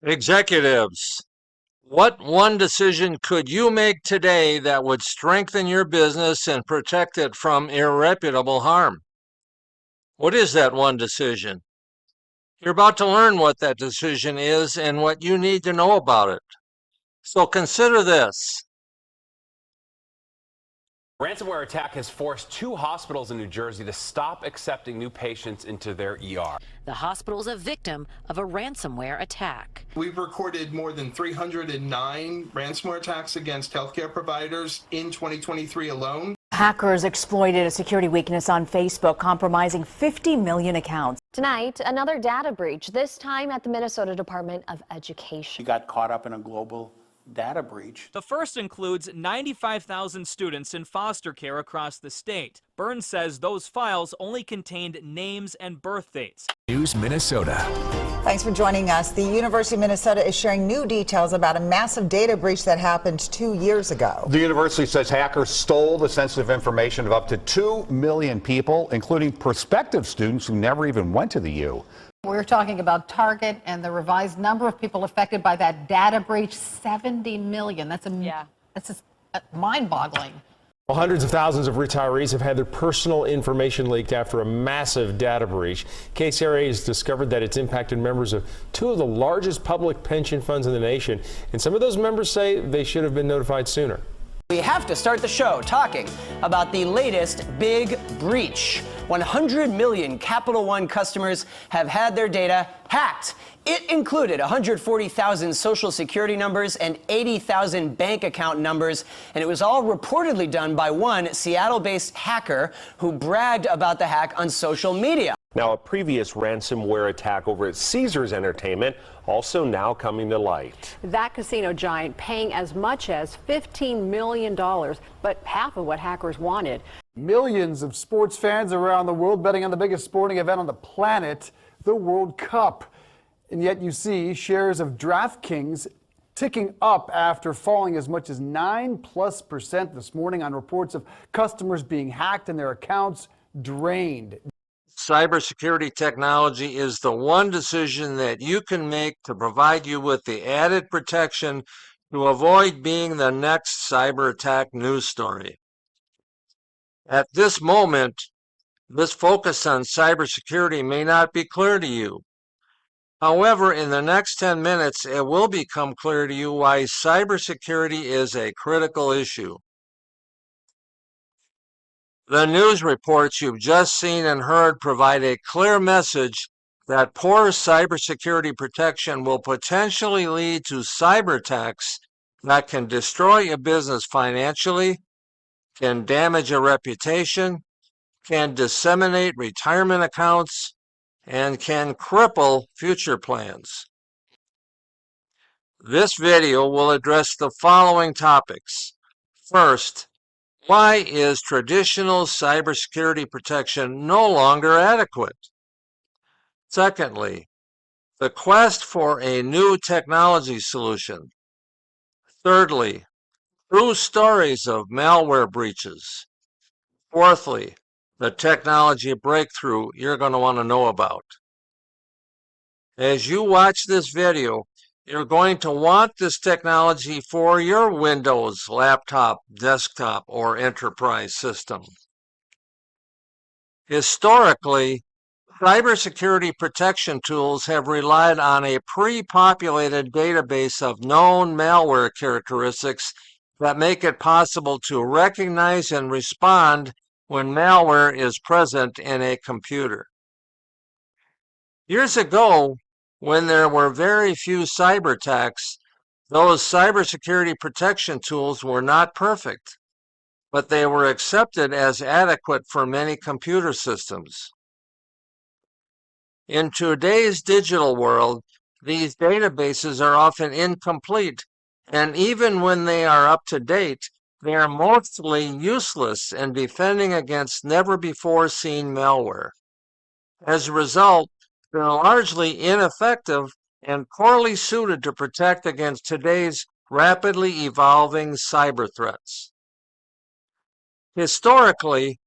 Executives, what one decision could you make today that would strengthen your business and protect it from irreparable harm? What is that one decision? You're about to learn what that decision is and what you need to know about it. So consider this. Ransomware attack has forced 2 hospitals in New Jersey to stop accepting new patients into their ER. The hospital's a victim of a ransomware attack. We've recorded more than 309 ransomware attacks against healthcare providers in 2023 alone. Hackers exploited a security weakness on Facebook, compromising 50 million accounts. Tonight, another data breach, this time at the Minnesota Department of Education. She got caught up in a global data breach. The first includes 95,000 students in foster care across the state. Burns says those files only contained names and birth dates. News Minnesota. Thanks for joining us. The University of Minnesota is sharing new details about a massive data breach that happened 2 years ago. The university says hackers stole the sensitive information of up to 2 million people, including prospective students who never even went to the U. We're talking about Target and the revised number of people affected by that data breach, 70 million. That's just mind-boggling. Well, hundreds of thousands of retirees have had their personal information leaked after a massive data breach. KCRA has discovered that it's impacted members of 2 of the largest public pension funds in the nation, and some of those members say they should have been notified sooner. We have to start the show talking about the latest big breach. 100 million Capital One customers have had their data hacked. It included 140,000 social security numbers and 80,000 bank account numbers, and it was all reportedly done by one Seattle-based hacker who bragged about the hack on social media. Now, a previous ransomware attack over at Caesars Entertainment also now coming to light. That casino giant paying as much as $15 million, but half of what hackers wanted. Millions of sports fans around the world betting on the biggest sporting event on the planet, the World Cup. And yet you see shares of DraftKings ticking up after falling as much as 9+% this morning on reports of customers being hacked and their accounts drained. Cybersecurity technology is the one decision that you can make to provide you with the added protection to avoid being the next cyber attack news story. At this moment, this focus on cybersecurity may not be clear to you. However, in the next 10 minutes, it will become clear to you why cybersecurity is a critical issue. The news reports you've just seen and heard provide a clear message that poor cybersecurity protection will potentially lead to cyber attacks that can destroy a business financially, can damage a reputation, can disseminate retirement accounts, and can cripple future plans. This video will address the following topics. First, why is traditional cybersecurity protection no longer adequate? Secondly, the quest for a new technology solution. Thirdly, true stories of malware breaches. Fourthly, the technology breakthrough you're going to want to know about. As you watch this video, you're going to want this technology for your Windows, laptop, desktop, or enterprise system. Historically, cybersecurity protection tools have relied on a pre-populated database of known malware characteristics that make it possible to recognize and respond when malware is present in a computer. Years ago, when there were very few cyber attacks, those cybersecurity protection tools were not perfect, but they were accepted as adequate for many computer systems. In today's digital world, these databases are often incomplete, and even when they are up to date, they are mostly useless in defending against never-before-seen malware. As a result, they're largely ineffective and poorly suited to protect against today's rapidly evolving cyber threats. Historically,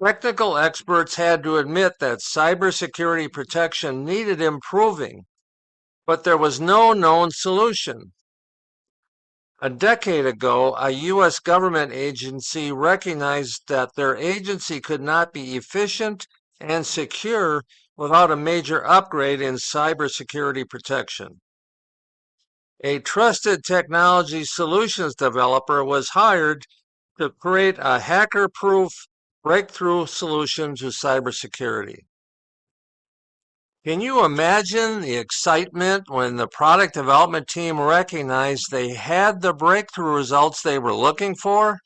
technical experts had to admit that cybersecurity protection needed improving, but there was no known solution. A decade ago, a U.S. government agency recognized that their agency could not be efficient and secure without a major upgrade in cybersecurity protection. A trusted technology solutions developer was hired to create a hacker-proof breakthrough solution to cybersecurity. Can you imagine the excitement when the product development team recognized they had the breakthrough results they were looking for?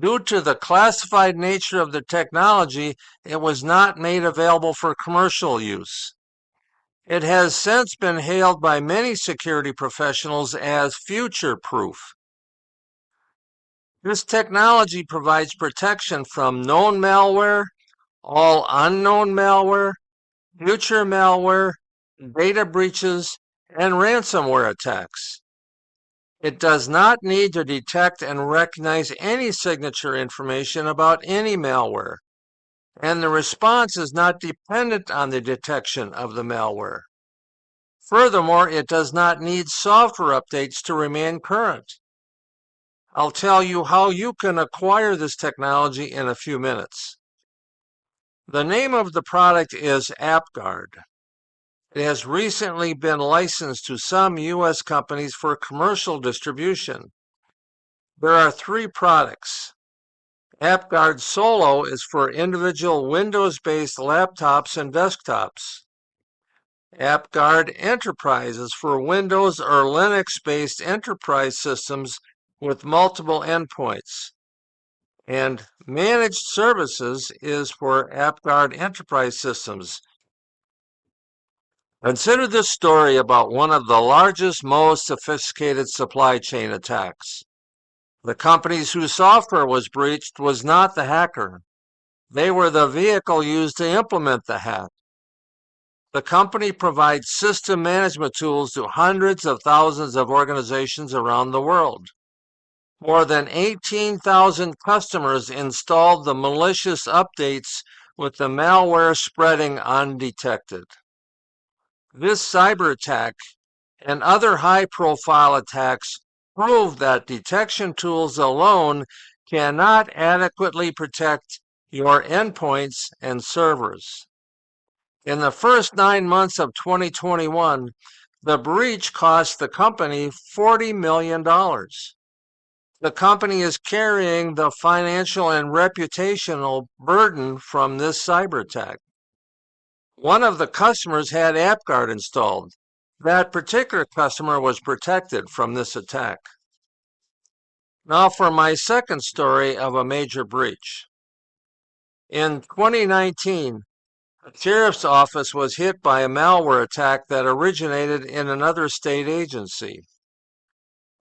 Due to the classified nature of the technology, it was not made available for commercial use. It has since been hailed by many security professionals as future-proof. This technology provides protection from known malware, all unknown malware, future malware, data breaches, and ransomware attacks. It does not need to detect and recognize any signature information about any malware, and the response is not dependent on the detection of the malware. Furthermore, it does not need software updates to remain current. I'll tell you how you can acquire this technology in a few minutes. The name of the product is AppGuard. It has recently been licensed to some U.S. companies for commercial distribution. There are 3 products. AppGuard Solo is for individual Windows-based laptops and desktops. AppGuard Enterprise is for Windows or Linux-based enterprise systems with multiple endpoints. And Managed Services is for AppGuard Enterprise Systems. Consider this story about one of the largest, most sophisticated supply chain attacks. The companies whose software was breached was not the hacker. They were the vehicle used to implement the hack. The company provides system management tools to hundreds of thousands of organizations around the world. More than 18,000 customers installed the malicious updates with the malware spreading undetected. This cyber attack and other high-profile attacks prove that detection tools alone cannot adequately protect your endpoints and servers. In the first 9 months of 2021, the breach cost the company $40 million. The company is carrying the financial and reputational burden from this cyber attack. One of the customers had AppGuard installed. That particular customer was protected from this attack. Now for my second story of a major breach. In 2019, the sheriff's office was hit by a malware attack that originated in another state agency.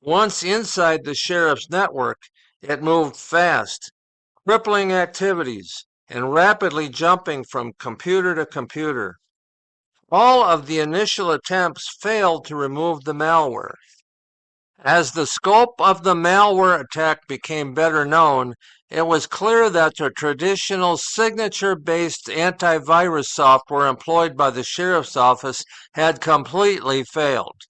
Once inside the sheriff's network, it moved fast, crippling activities, and rapidly jumping from computer to computer. All of the initial attempts failed to remove the malware. As the scope of the malware attack became better known, it was clear that the traditional signature-based antivirus software employed by the sheriff's office had completely failed.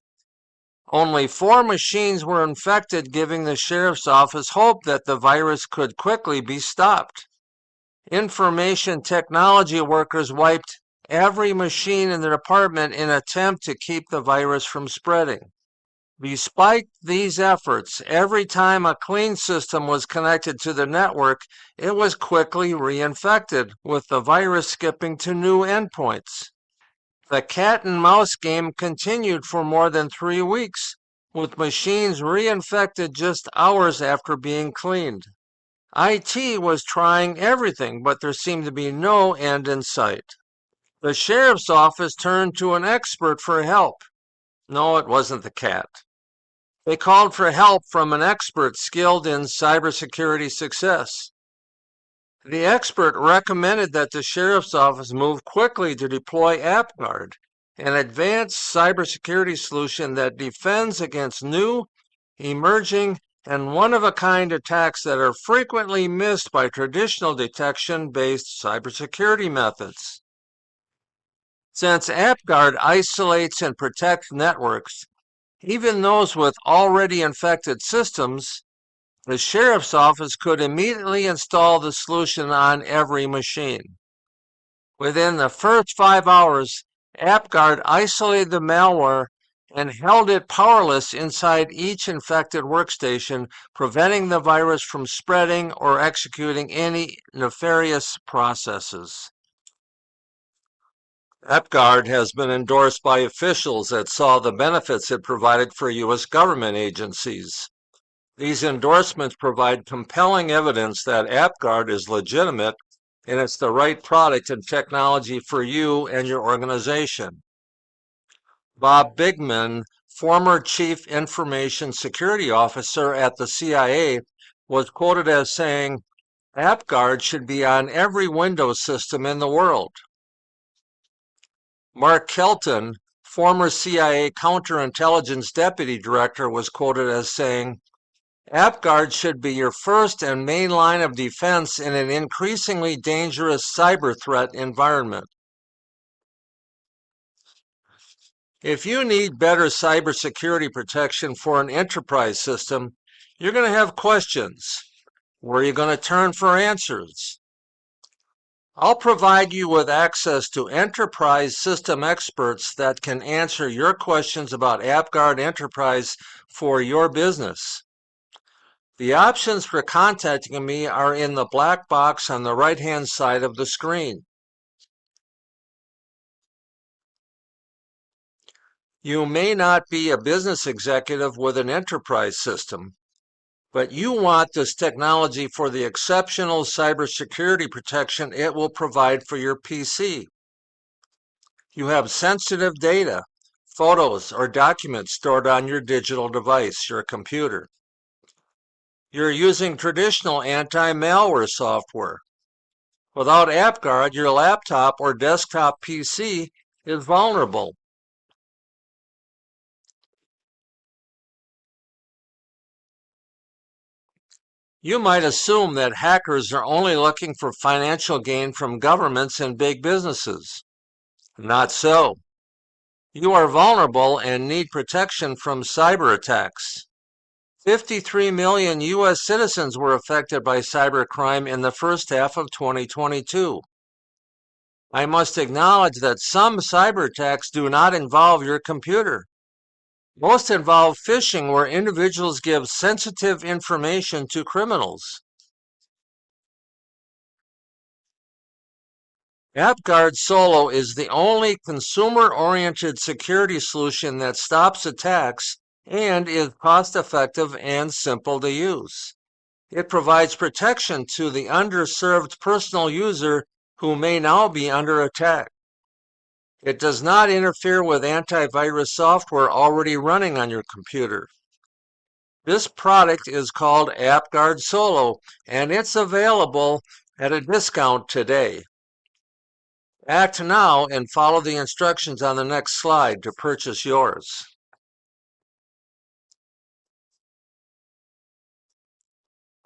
Only 4 machines were infected, giving the sheriff's office hope that the virus could quickly be stopped. Information technology workers wiped every machine in the department in an attempt to keep the virus from spreading. Despite these efforts, every time a clean system was connected to the network, it was quickly reinfected, with the virus skipping to new endpoints. The cat and mouse game continued for more than 3 weeks, with machines reinfected just hours after being cleaned. IT was trying everything, but there seemed to be no end in sight. The sheriff's office turned to an expert for help. No, it wasn't the cat. They called for help from an expert skilled in cybersecurity success. The expert recommended that the sheriff's office move quickly to deploy AppGuard, an advanced cybersecurity solution that defends against new, emerging, and one-of-a-kind attacks that are frequently missed by traditional detection-based cybersecurity methods. Since AppGuard isolates and protects networks, even those with already infected systems, the sheriff's office could immediately install the solution on every machine. Within the first 5 hours, AppGuard isolated the malware and held it powerless inside each infected workstation, preventing the virus from spreading or executing any nefarious processes. AppGuard has been endorsed by officials that saw the benefits it provided for U.S. government agencies. These endorsements provide compelling evidence that AppGuard is legitimate and it's the right product and technology for you and your organization. Bob Bigman, former Chief Information Security Officer at the CIA, was quoted as saying, AppGuard should be on every Windows system in the world. Mark Kelton, former CIA counterintelligence deputy director, was quoted as saying, AppGuard should be your first and main line of defense in an increasingly dangerous cyber threat environment. If you need better cybersecurity protection for an enterprise system, you're going to have questions. Where are you going to turn for answers? I'll provide you with access to enterprise system experts that can answer your questions about AppGuard Enterprise for your business. The options for contacting me are in the black box on the right-hand side of the screen. You may not be a business executive with an enterprise system, but you want this technology for the exceptional cybersecurity protection it will provide for your PC. You have sensitive data, photos, or documents stored on your digital device, your computer. You're using traditional anti-malware software. Without AppGuard, your laptop or desktop PC is vulnerable. You might assume that hackers are only looking for financial gain from governments and big businesses. Not so. You are vulnerable and need protection from cyber attacks. 53 million U.S. citizens were affected by cybercrime in the first half of 2022. I must acknowledge that some cyber attacks do not involve your computer. Most involve phishing, where individuals give sensitive information to criminals. AppGuard Solo is the only consumer-oriented security solution that stops attacks and is cost-effective and simple to use. It provides protection to the underserved personal user who may now be under attack. It does not interfere with antivirus software already running on your computer. This product is called AppGuard Solo, and it's available at a discount today. Act now and follow the instructions on the next slide to purchase yours.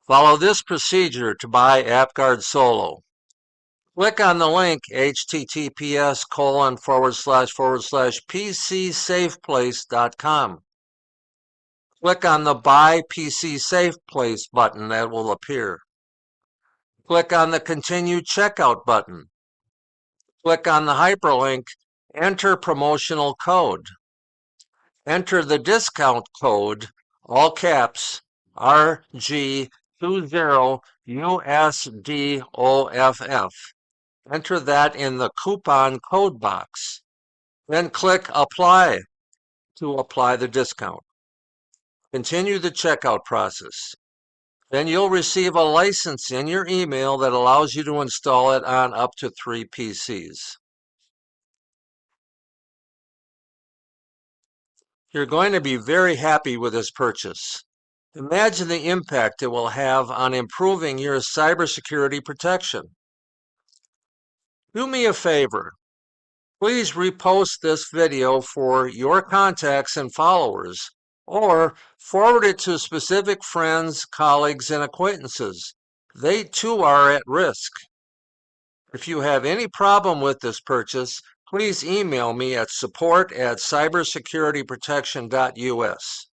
Follow this procedure to buy AppGuard Solo. Click on the link https://pcsafeplace.com. Click on the Buy PC Safe Place button that will appear. Click on the Continue Checkout button. Click on the hyperlink, enter promotional code. Enter the discount code, all caps, RG20USDOFF. Enter that in the coupon code box. Then click Apply to apply the discount. Continue the checkout process. Then you'll receive a license in your email that allows you to install it on up to 3 PCs. You're going to be very happy with this purchase. Imagine the impact it will have on improving your cybersecurity protection. Do me a favor. Please repost this video for your contacts and followers, or forward it to specific friends, colleagues, and acquaintances. They too are at risk. If you have any problem with this purchase, please email me at support@cybersecurityprotection.us.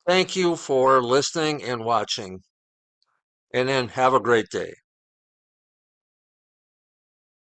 Thank you for listening and watching, and then have a great day.